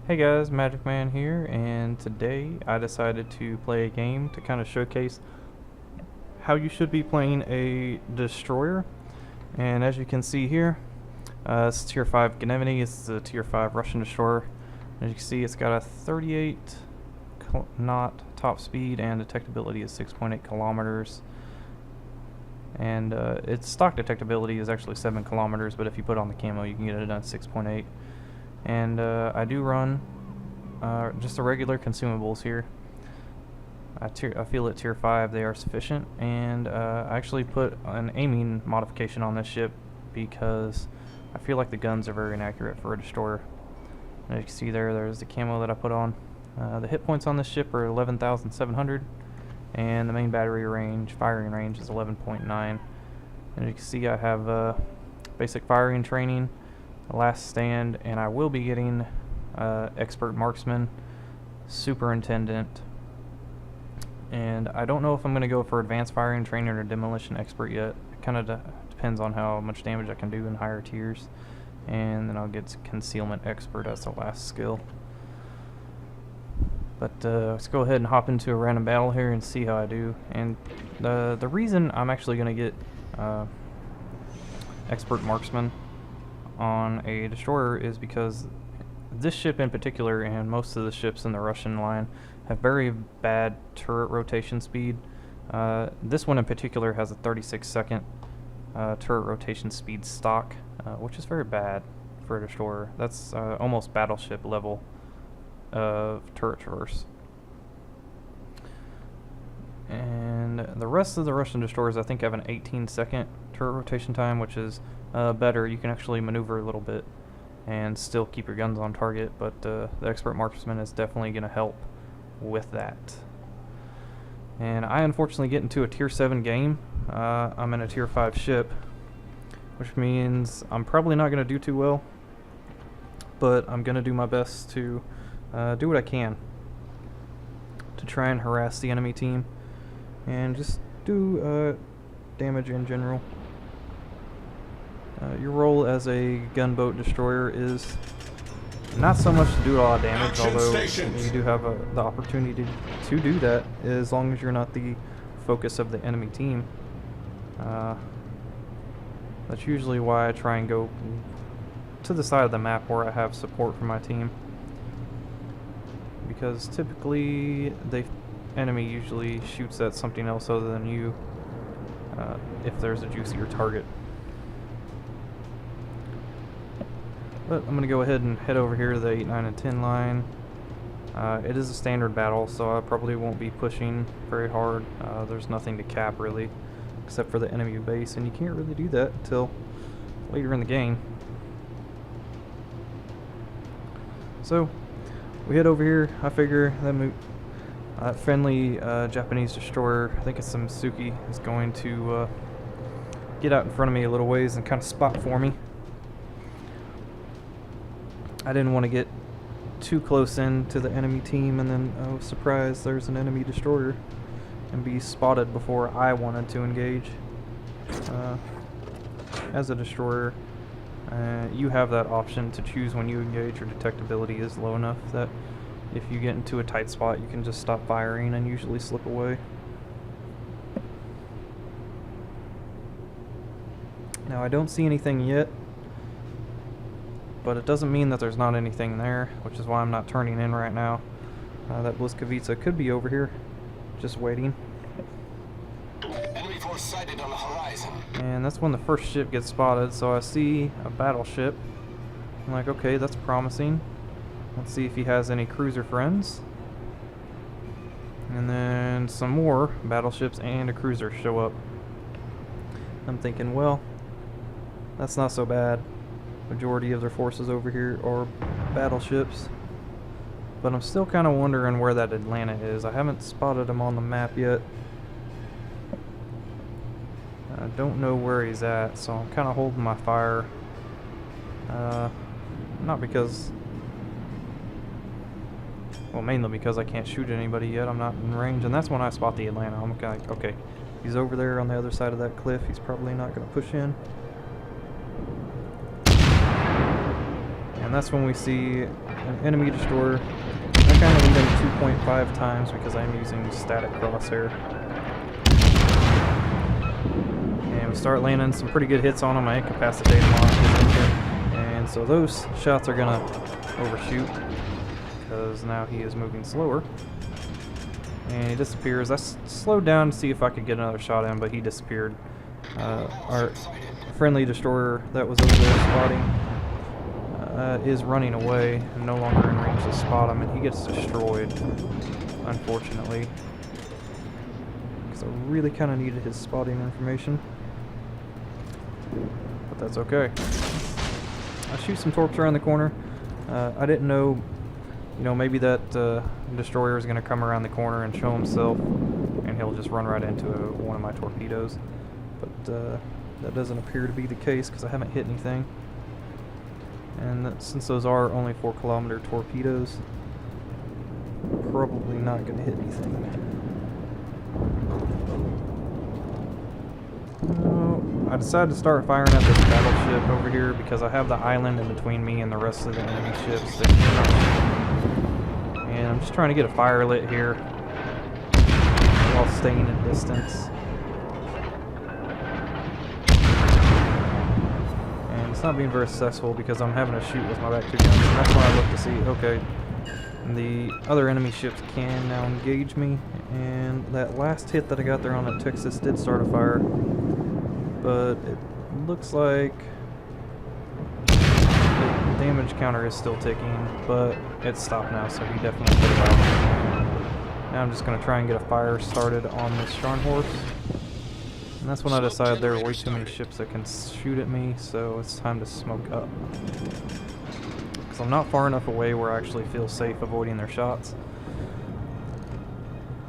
Hey guys, Magic Man here, and today I decided to play a game to kind of showcase how you should be playing a destroyer. And as you can see here, it's tier 5 Gnevy. It's a tier 5 Russian destroyer. As you can see, it's got a 38 knot top speed and detectability is 6.8 kilometers. And its stock detectability is actually 7 kilometers, but if you put on the camo, you can get it at 6.8. And I do run just the regular consumables here. I feel at tier 5 they are sufficient, and I actually put an aiming modification on this ship because I feel like the guns are very inaccurate for a destroyer. As you can see there's the camo that I put on. The hit points on this ship are 11,700, and the main battery range, firing range, is 11.9. And as you can see, I have basic firing training, last stand, and I will be getting expert marksman, superintendent, and I don't know if I'm going to go for advanced firing training or demolition expert yet. It kind of depends on how much damage I can do in higher tiers, and then I'll get concealment expert as the last skill. But let's go ahead and hop into a random battle here and see how I do. And the reason I'm actually going to get expert marksman on a destroyer is because this ship in particular, and most of the ships in the Russian line, have very bad turret rotation speed. This one in particular has a 36-second turret rotation speed stock, which is very bad for a destroyer. That's almost battleship level of turret traverse. And the rest of the Russian destroyers, I think, have an 18-second turret rotation time, which is better. You can actually maneuver a little bit and still keep your guns on target, but the expert marksman is definitely going to help with that. And I unfortunately get into a tier 7 game. I'm in a tier 5 ship, which means I'm probably not going to do too well, but I'm going to do my best to do what I can to try and harass the enemy team and just do damage in general. Your role as a gunboat destroyer is not so much to do a lot of damage, although you do have the opportunity to do that as long as you're not the focus of the enemy team. That's usually why I try and go to the side of the map where I have support from my team, because typically the enemy usually shoots at something else other than you if there's a juicier target. But I'm going to go ahead and head over here to the 8, 9, and 10 line. It is a standard battle, so I probably won't be pushing very hard. There's nothing to cap really, except for the enemy base, and you can't really do that until later in the game. So we head over here. I figure that friendly Japanese destroyer, I think it's the Masuki, is going to get out in front of me a little ways and kind of spot for me. I didn't want to get too close in to the enemy team and then, oh surprise, there's an enemy destroyer, and be spotted before I wanted to engage. As a destroyer, you have that option to choose when you engage. Your detectability is low enough that if you get into a tight spot, you can just stop firing and usually slip away. Now I don't see anything yet, but it doesn't mean that there's not anything there, which is why I'm not turning in right now. That Bliskovica could be over here, just waiting. Enemy force sighted on the horizon. And that's when the first ship gets spotted, so I see a battleship. I'm like, okay, that's promising. Let's see if he has any cruiser friends. And then some more battleships and a cruiser show up. I'm thinking, well, that's not so bad. Majority of their forces over here are battleships, but I'm still kind of wondering where that Atlanta is. I haven't spotted him on the map yet. I don't know where he's at, so I'm kind of holding my fire. Not because, well, mainly because I can't shoot anybody yet. I'm not in range, and that's when I spot the Atlanta. I'm kind of like, okay, he's over there on the other side of that cliff. He's probably not going to push in. And that's when we see an enemy destroyer. I kind of lead him 2.5 times because I'm using static crosshair. And we start landing some pretty good hits on him. I incapacitate him off his engine. And so those shots are going to overshoot because now he is moving slower. And he disappears. I slowed down to see if I could get another shot at him, but he disappeared. Our friendly destroyer that was over there spotting is running away and no longer in range to spot him, and he gets destroyed, unfortunately, because I really kind of needed his spotting information, but that's okay. I shoot some torps around the corner. I didn't know, maybe that destroyer is going to come around the corner and show himself, and he'll just run right into one of my torpedoes, but that doesn't appear to be the case because I haven't hit anything. And since those are only 4-kilometer torpedoes, probably not going to hit anything. I decided to start firing at this battleship over here because I have the island in between me and the rest of the enemy ships. And I'm just trying to get a fire lit here while staying at distance. It's not being very successful because I'm having to shoot with my back two guns, and that's when I look to see, okay, the other enemy ships can now engage me, and that last hit that I got there on the Texas did start a fire, but it looks like the damage counter is still ticking, but it's stopped now, so he definitely put it out. Now I'm just going to try and get a fire started on this Scharnhorst. And that's when I decided there are way too many ships that can shoot at me, so it's time to smoke up. Because I'm not far enough away where I actually feel safe avoiding their shots.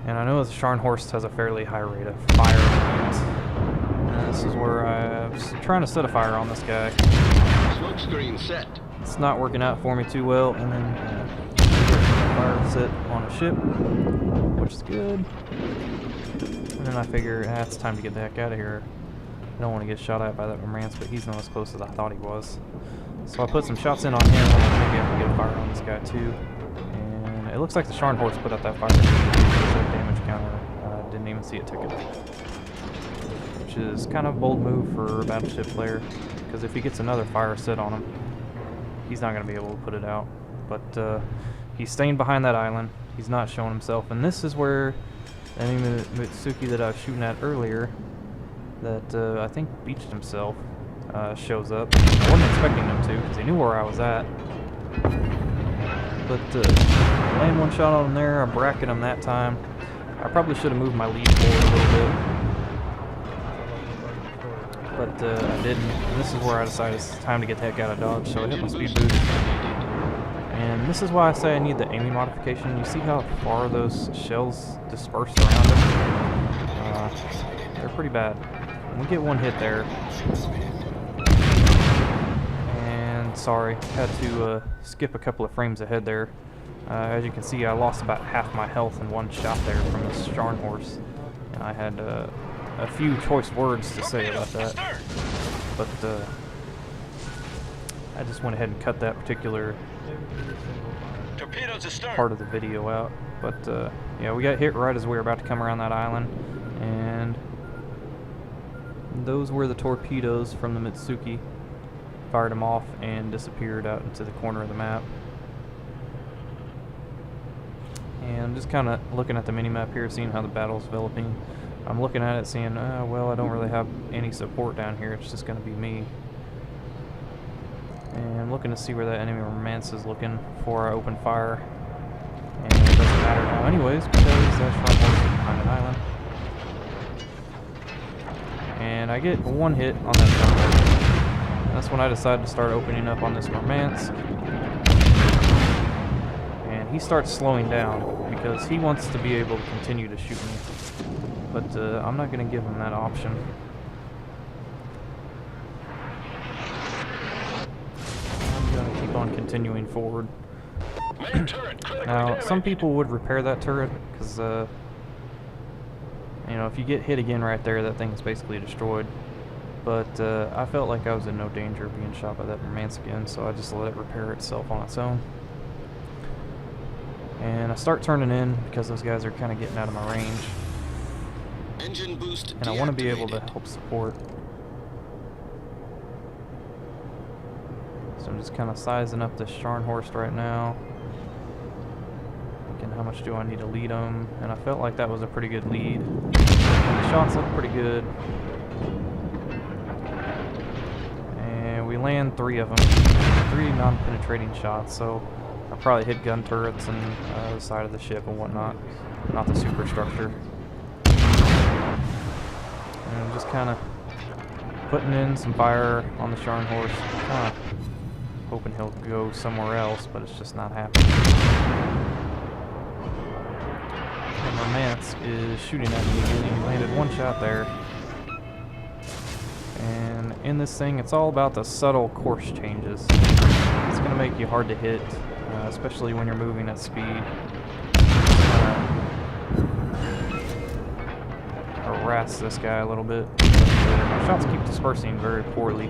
And I know the Scharnhorst has a fairly high rate of fire. And this is where I was trying to set a fire on this guy. Smoke screen set. It's not working out for me too well, and then fire set on a ship, which is good. And then I figure, it's time to get the heck out of here. I don't want to get shot at by that romance, but he's not as close as I thought he was. So I put some shots in on him, and maybe I can get a fire on this guy too. And it looks like the Scharnhorst put out that fire. Damage counter. Didn't even see it ticket. Which is kind of a bold move for a battleship player, because if he gets another fire set on him, he's not going to be able to put it out. But he's staying behind that island. He's not showing himself, and this is where the enemy Mitsuki that I was shooting at earlier, that I think beached himself, shows up. I wasn't expecting him to, because he knew where I was at. But land one shot on him there, I bracketed him that time. I probably should have moved my lead forward a little bit, but I didn't. And this is where I decided it's time to get the heck out of Dodge, so I hit my speed boost. And this is why I say I need the aiming modification. You see how far those shells disperse around them? They're pretty bad. And we get one hit there. And sorry, had to skip a couple of frames ahead there. As you can see, I lost about half my health in one shot there from the Scharnhorst. And I had a few choice words to say about that. But I just went ahead and cut that particular part of the video out. But yeah, we got hit right as we were about to come around that island, and those were the torpedoes from the Mitsuki. Fired them off and disappeared out into the corner of the map. And I'm just kind of looking at the mini-map here, seeing how the battle's developing. I'm looking at it saying, well, I don't really have any support down here, it's just going to be me. And I'm looking to see where that enemy romance is looking before I open fire. And it doesn't matter now anyways, because that Scharnhorst is behind an island. And I get one hit on that Scharnhorst. That's when I decided to start opening up on this romance. And he starts slowing down because he wants to be able to continue to shoot me. But I'm not going to give him that option. I'm going to keep on continuing forward. Now, some people would repair that turret because, you know, if you get hit again right there, that thing is basically destroyed. but I felt like I was in no danger of being shot by that romance again, so I just let it repair itself on its own. And I start turning in because those guys are kind of getting out of my range. Engine boost And I want to be able to deactivated. help support. So I'm just kind of sizing up this Scharnhorst right now. Thinking how much do I need to lead them. And I felt like that was a pretty good lead. The shots look pretty good. And we land 3 of them. 3 non-penetrating shots, so I probably hit gun turrets and the side of the ship and whatnot. Not the superstructure. And I'm just kind of putting in some fire on the Scharnhorst. Kind of hoping he'll go somewhere else, but it's just not happening. And Romance is shooting at me again. He landed 1 shot there. And in this thing, it's all about the subtle course changes. It's going to make you hard to hit, especially when you're moving at speed. Harass this guy a little bit. My shots keep dispersing very poorly.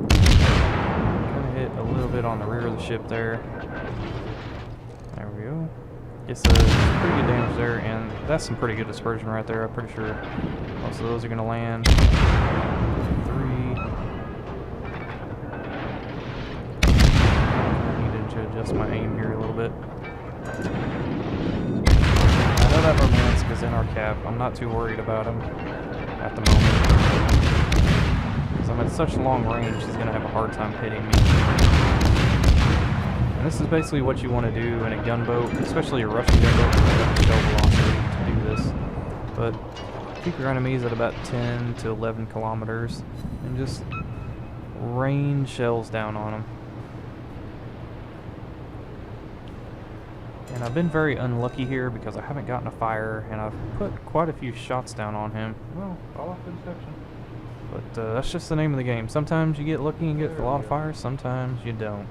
Gonna hit a little bit on the rear of the ship there. There we go. Gets pretty good damage there, and that's some pretty good dispersion right there. I'm pretty sure most of those are gonna land. 3. I needed to adjust my aim here a little bit. I know that Romance is in our cap. I'm not too worried about him at the moment. Because I'm at such long range, he's going to have a hard time hitting me. And this is basically what you want to do in a gunboat, especially a Russian gunboat, because you have to shell velocity to do this. But keep your enemies at about 10 to 11 kilometers and just rain shells down on them. And I've been very unlucky here because I haven't gotten a fire, and I've put quite a few shots down on him. Well, fall off the deception. But that's just the name of the game. Sometimes you get lucky and get a lot of fires, sometimes you don't.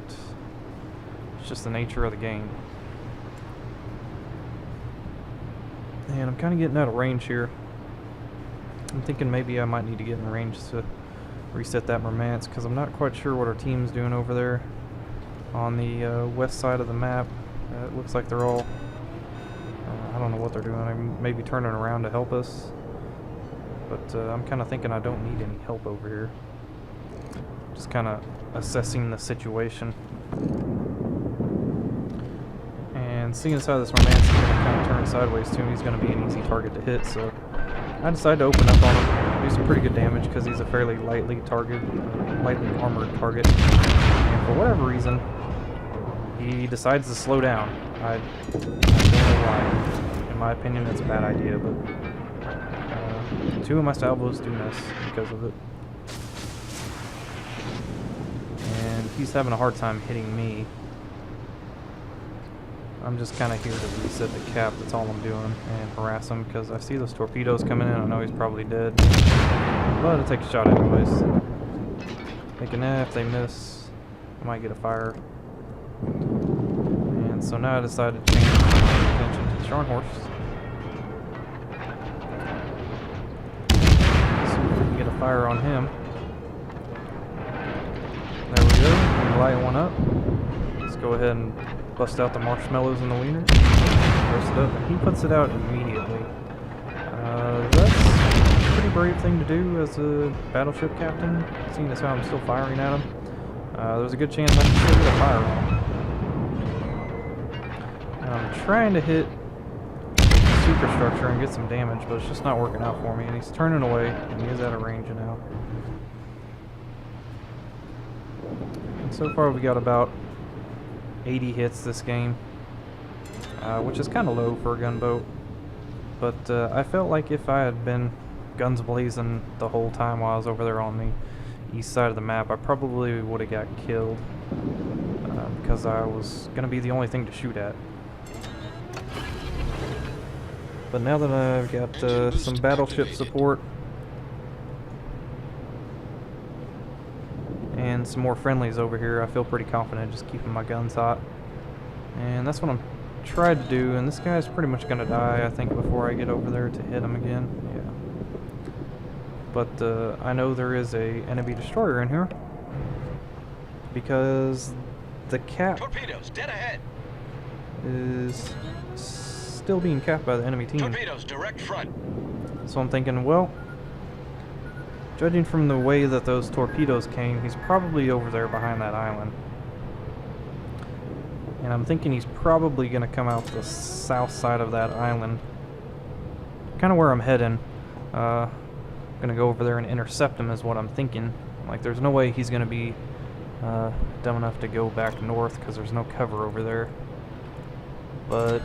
It's just the nature of the game. And I'm kind of getting out of range here. I'm thinking maybe I might need to get in range to reset that Romance, because I'm not quite sure what our team's doing over there on the west side of the map. It looks like they're all, I don't know what they're doing. I'm maybe turning around to help us. But I'm kind of thinking I don't need any help over here. Just kind of assessing the situation. And seeing as how this Romance is going to kind of turn sideways too, he's going to be an easy target to hit. So I decided to open up on him, do some pretty good damage because he's a fairly lightly armored target. And for whatever reason, he decides to slow down. I don't know why. In my opinion, it's a bad idea, but 2 of my salvos do miss because of it. And he's having a hard time hitting me. I'm just kind of here to reset the cap, that's all I'm doing, and harass him because I see those torpedoes coming in. I know he's probably dead, but I'll take a shot anyways. Thinking, if they miss, I might get a fire. And so now I decided to change my attention to the Scharnhorst. See if we can get a fire on him. There we go. We light one up. Let's go ahead and bust out the marshmallows in the wiener. Roast it up, and he puts it out immediately. That's a pretty brave thing to do as a battleship captain, seeing as how I'm still firing at him. There's a good chance I can still get a fire on him. And I'm trying to hit the superstructure and get some damage, but it's just not working out for me. And he's turning away, and he is out of range now. And so far we got about 80 hits this game, which is kind of low for a gunboat. But I felt like if I had been guns blazing the whole time while I was over there on the east side of the map, I probably would have got killed because I was going to be the only thing to shoot at. But now that I've got some battleship support and some more friendlies over here, I feel pretty confident just keeping my guns hot. And that's what I'm trying to do, and this guy's pretty much going to die, I think, before I get over there to hit him again. but I know there is a enemy destroyer in here because the cap Torpedoes dead ahead. is still being capped by the enemy team. Torpedoes direct front. So I'm thinking, well, judging from the way that those torpedoes came, he's probably over there behind that island. And I'm thinking he's probably going to come out the south side of that island. Kind of where I'm heading. Going to go over there and intercept him is what I'm thinking. Like, there's no way he's going to be dumb enough to go back north because there's no cover over there. But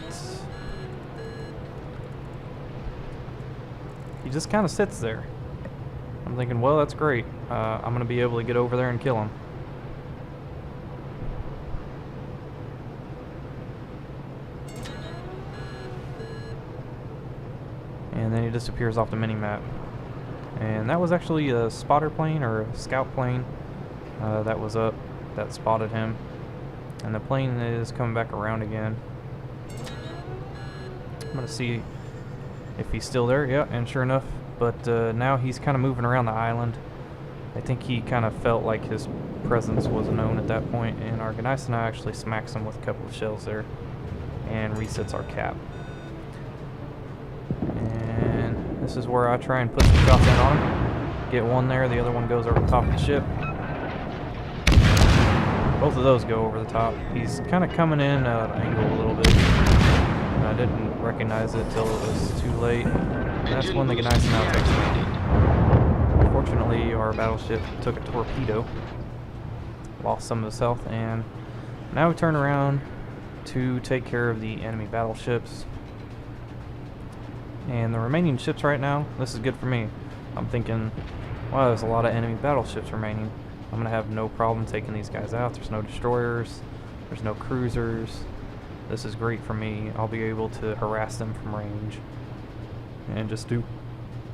he just kind of sits there. I'm thinking, well, that's great. I'm going to be able to get over there and kill him. And then he disappears off the mini-map. And that was actually a spotter plane or a scout plane that was up that spotted him. And the plane is coming back around again. I'm going to see if he's still there. Yeah, and sure enough. But now he's kind of moving around the island. I think he kind of felt like his presence was known at that point, and our Gnevy actually smacks him with a couple of shells there and resets our cap. And this is where I try and put some shots in on him. Get one there, the other one goes over the top of the ship. Both of those go over the top. He's kind of coming in at an angle a little bit. And I didn't recognize it till it was too late. And that's when the Gnevy now takes me. Fortunately, our battleship took a torpedo, lost some of his health, and now we turn around to take care of the enemy battleships. And the remaining ships right now, this is good for me. I'm thinking, wow, there's a lot of enemy battleships remaining. I'm going to have no problem taking these guys out. There's no destroyers, there's no cruisers. This is great for me. I'll be able to harass them from range and just do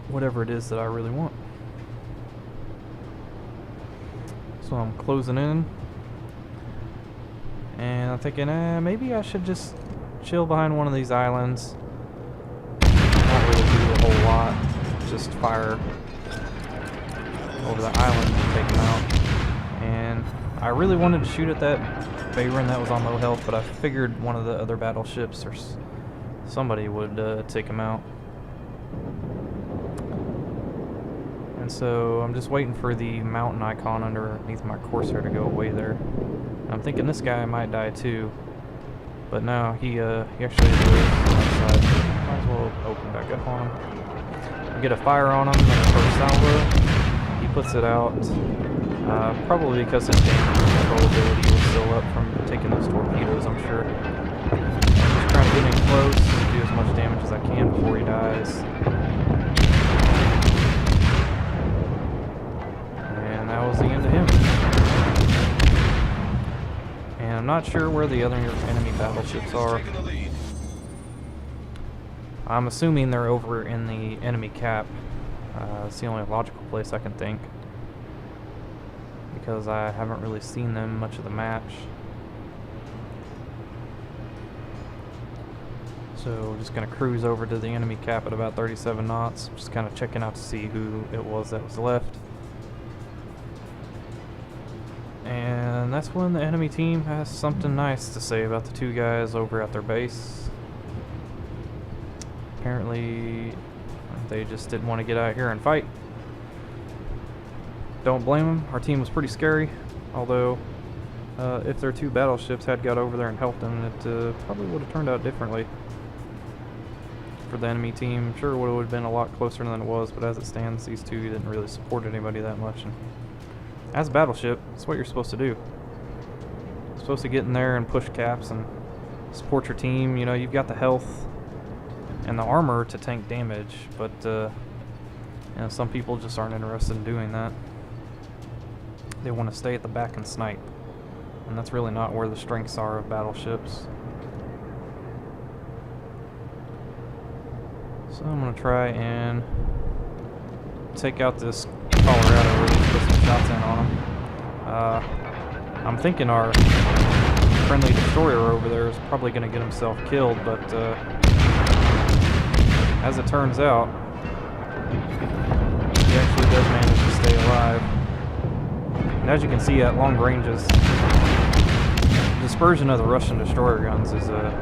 whatever it is that I really want. So I'm closing in, and I'm thinking, maybe I should just chill behind one of these islands. Not really do a whole lot. Just fire over the island and take him out. And I really wanted to shoot at that Bayron that was on low health, but I figured one of the other battleships or somebody would take him out. And so I'm just waiting for the mountain icon underneath my Corsair to go away there. And I'm thinking this guy might die too, but no, he actually lives outside. Might as well open back up on him. Get a fire on him for a salvo. He puts it out, probably because his damage control ability was still up from taking those torpedoes, I'm sure. Just trying to get in close, do as much damage as I can before he dies. And that was the end of him. And I'm not sure where the other enemy battleships are. I'm assuming they're over in the enemy cap. It's the only logical place I can think, because I haven't really seen them much of the match. So just gonna cruise over to the enemy cap at about 37 knots, just kind of checking out to see who it was that was left. And that's when the enemy team has something nice to say about the two guys over at their base. Apparently they just didn't want to get out here and fight. Don't blame them. Our team was pretty scary, although if their two battleships had got over there and helped them, it probably would have turned out differently for the enemy team. Sure, it would have been a lot closer than it was, but as it stands, these two didn't really support anybody that much. And as a battleship, that's what you're supposed to do. You're supposed to get in there and push caps and support your team. You know, you've got the health and the armor to tank damage, but you know, some people just aren't interested in doing that. They want to stay at the back and snipe, and that's really not where the strengths are of battleships. So I'm going to try and take out this Colorado, really put some shots in on him. I'm thinking our friendly destroyer over there is probably going to get himself killed, but as it turns out, he actually does manage to stay alive. And as you can see at long ranges, the dispersion of the Russian destroyer guns is kind of,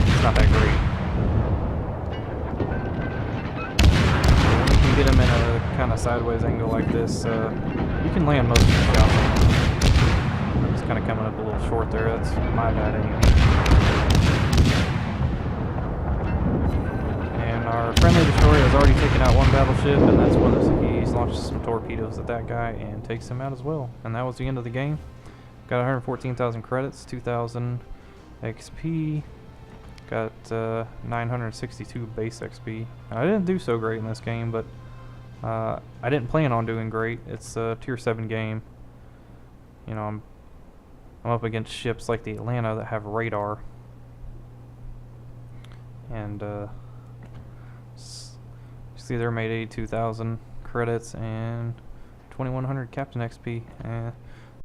it's not that great. When you can get them in a kind of sideways angle like this, you can land most of the shots. I'm just kind of coming up a little short there. That's my bad anyway. Our friendly destroyer has already taken out one battleship, and that's one of he's launched some torpedoes at that guy and takes him out as well. And that was the end of the game. Got 114,000 credits, 2,000 XP, got 962 base XP. I didn't do so great in this game, but I didn't plan on doing great. It's a tier 7 game. You know, I'm up against ships like the Atlanta that have radar, and see, they're made 82,000 credits and 2,100 captain XP.